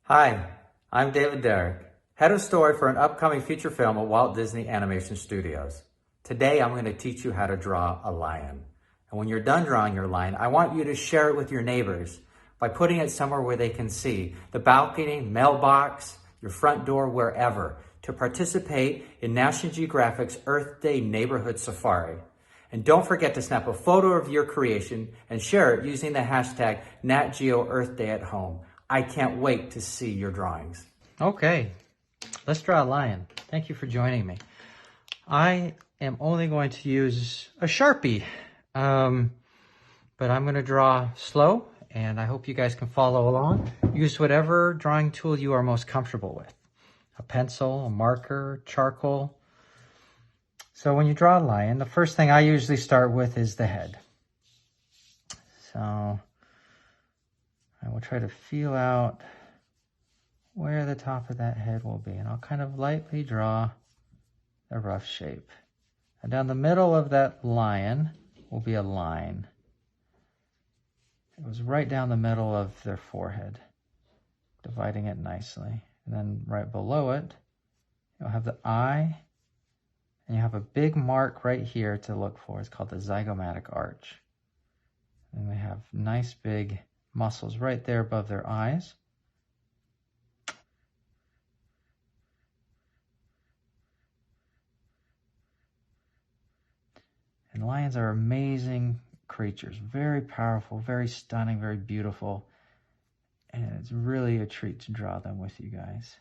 Hi, I'm David Derrick, head of story for an upcoming feature film at Walt Disney Animation Studios. Today, I'm going to teach you how to draw a lion. And when you're done drawing your lion, I want you to share it with your neighbors by putting it somewhere where they can see, the balcony, mailbox, your front door, wherever, to participate in National Geographic's Earth Day Neighborhood Safari. And don't forget to snap a photo of your creation and share it using the hashtag #NatGeoEarthDayAtHome. I can't wait to see your drawings. Okay, let's draw a lion. Thank you for joining me. I am only going to use a Sharpie, but I'm going to draw slow, and I hope you guys can follow along. Use whatever drawing tool you are most comfortable with. A pencil, a marker, charcoal. So when you draw a lion, the first thing I usually start with is the head. So I will try to feel out where the top of that head will be, and I'll kind of lightly draw a rough shape. And down the middle of that lion will be a line. It goes right down the middle of their forehead, dividing it nicely. And then right below it, you'll have the eye, and you have a big mark right here to look for. It's called the zygomatic arch. And we have nice big muscles right there above their eyes. And lions are amazing creatures, very powerful, very stunning, very beautiful. And it's really a treat to draw them with you guys.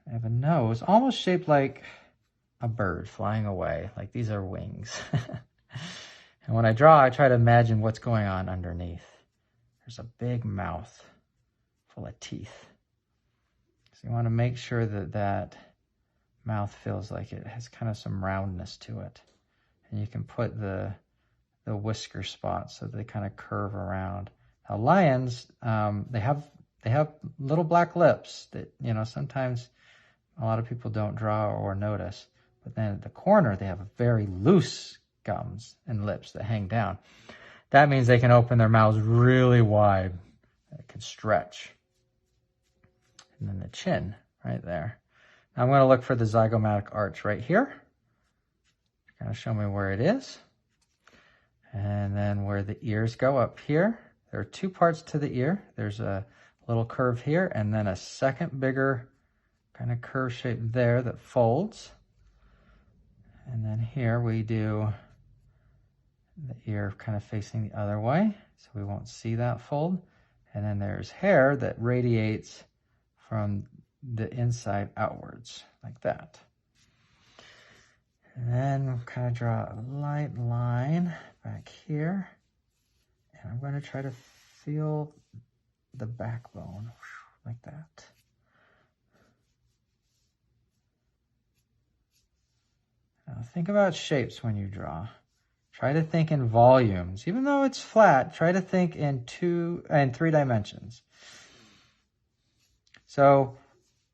They have a nose almost shaped like a bird flying away, like these are wings. And when I draw, I try to imagine what's going on underneath. There's a big mouth full of teeth. So you want to make sure that that mouth feels like it has kind of some roundness to it. And you can put the whisker spots so they kind of curve around. Now lions, they have little black lips that, you know, sometimes a lot of people don't draw or notice. But then at the corner, they have very loose gums and lips that hang down. That means they can open their mouths really wide. It can stretch. And then the chin right there. Now I'm going to look for the zygomatic arch right here. Kind of show me where it is. And then where the ears go up here. There are two parts to the ear. There's a little curve here and then a second bigger kind of curve shape there that folds. And then here we do the ear kind of facing the other way, so we won't see that fold. And then there's hair that radiates from the inside outwards, like that. And then we'll kind of draw a light line back here. And I'm going to try to feel the backbone, like that. Now think about shapes when you draw. Try to think in volumes. Even though it's flat, try to think in 2 and 3 dimensions. So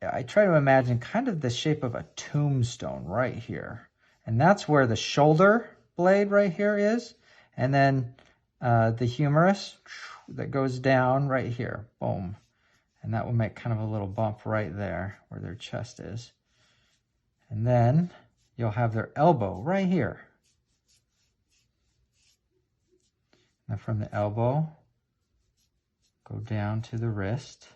I try to imagine kind of the shape of a tombstone right here. And that's where the shoulder blade right here is. And then the humerus that goes down right here. Boom. And that will make kind of a little bump right there where their chest is. And then you'll have their elbow right here. Now from the elbow, go down to the wrist.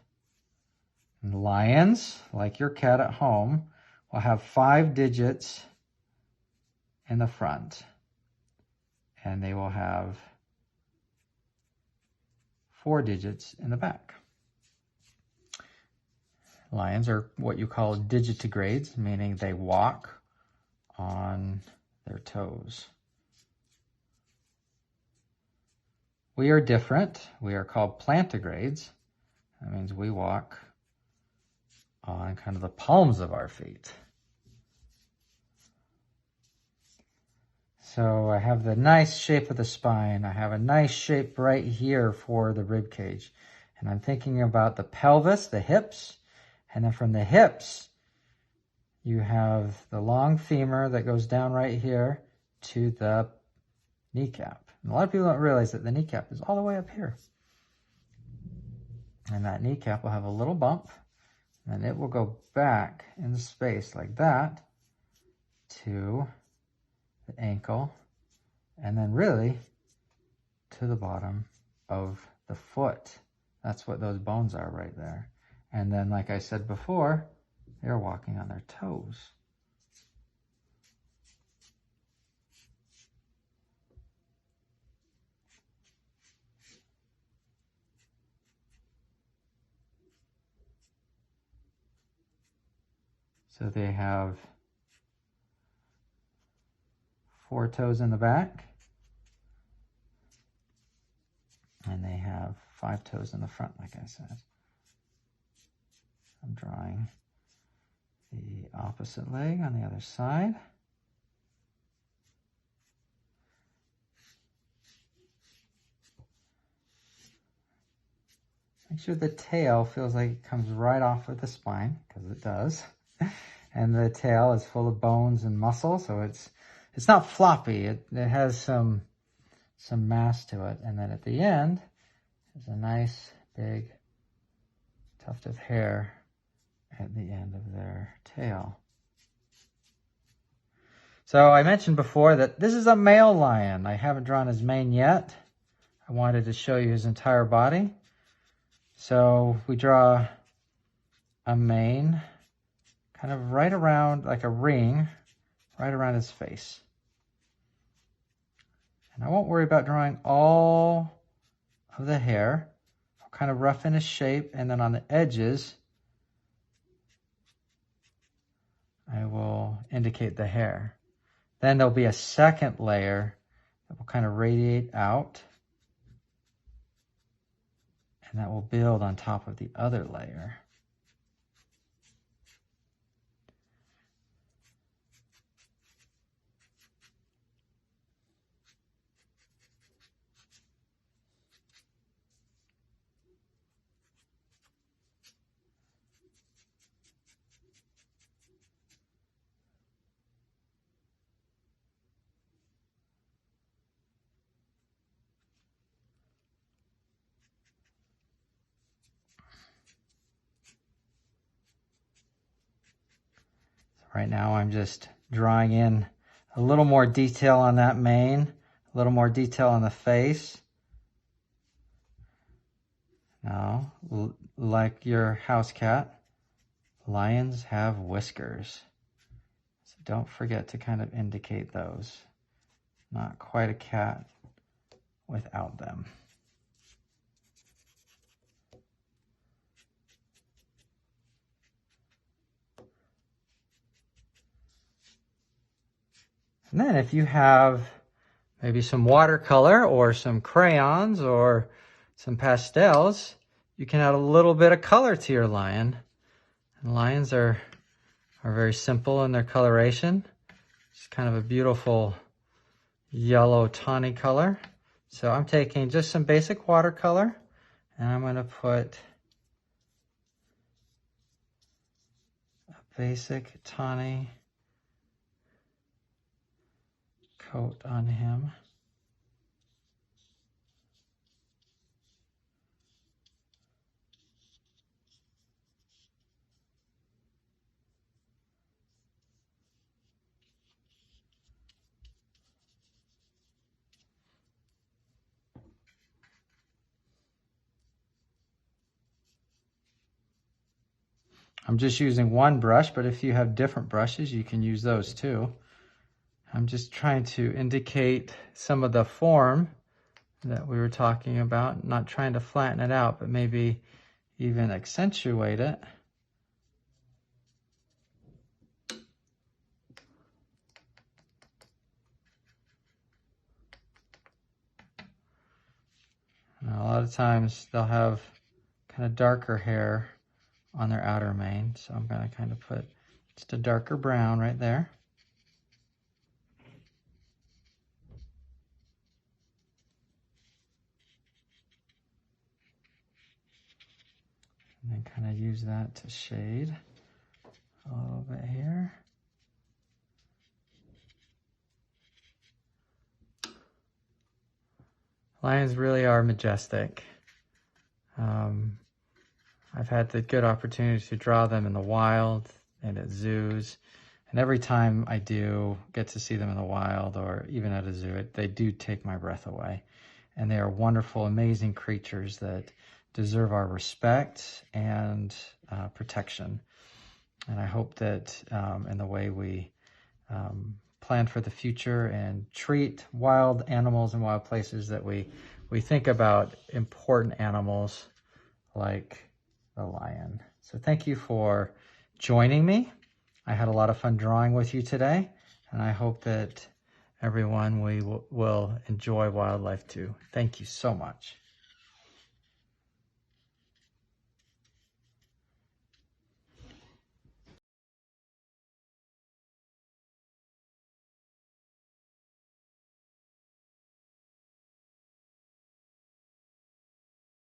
And lions, like your cat at home, will have 5 digits in the front. And they will have 4 digits in the back. Lions are what you call digitigrades, meaning they walk on their toes. We are different. We are called plantigrades. That means we walk on kind of the palms of our feet. So I have the nice shape of the spine. I have a nice shape right here for the rib cage. And I'm thinking about the pelvis, the hips. And then from the hips, you have the long femur that goes down right here to the kneecap. And a lot of people don't realize that the kneecap is all the way up here. And that kneecap will have a little bump, and it will go back in the space like that to the ankle, and then really to the bottom of the foot. That's what those bones are right there. And then, like I said before, they're walking on their toes. So they have 4 toes in the back, and they have 5 toes in the front, like I said. I'm drawing the opposite leg on the other side. Make sure the tail feels like it comes right off of the spine, because it does. And the tail is full of bones and muscle, so it's not floppy. It has some mass to it. And then at the end, there's a nice big tuft of hair at the end of their tail. So I mentioned before that this is a male lion. I haven't drawn his mane yet. I wanted to show you his entire body. So we draw a mane kind of right around, like a ring, right around his face. And I won't worry about drawing all of the hair. I'll kind of roughen his shape, and then on the edges, I will indicate the hair. Then there'll be a second layer that will kind of radiate out, and that will build on top of the other layer. Right now I'm just drawing in a little more detail on that mane, a little more detail on the face. Now, like your house cat, lions have whiskers. So don't forget to kind of indicate those. Not quite a cat without them. And then if you have maybe some watercolor or some crayons or some pastels, you can add a little bit of color to your lion. And lions are very simple in their coloration. It's kind of a beautiful yellow tawny color. So I'm taking just some basic watercolor, and I'm going to put a basic tawny coat on him. I'm just using one brush, but if you have different brushes, you can use those too. I'm just trying to indicate some of the form that we were talking about, not trying to flatten it out, but maybe even accentuate it. Now, a lot of times they'll have kind of darker hair on their outer mane, so I'm going to kind of put just a darker brown right there. And then kind of use that to shade a little bit here. Lions really are majestic. I've had the good opportunity to draw them in the wild and at zoos. And every time I do get to see them in the wild or even at a zoo, they do take my breath away. And they are wonderful, amazing creatures that deserve our respect and protection. And I hope that in the way we plan for the future and treat wild animals and wild places, that we think about important animals like the lion. So thank you for joining me. I had a lot of fun drawing with you today, and I hope that everyone will enjoy wildlife too. Thank you so much.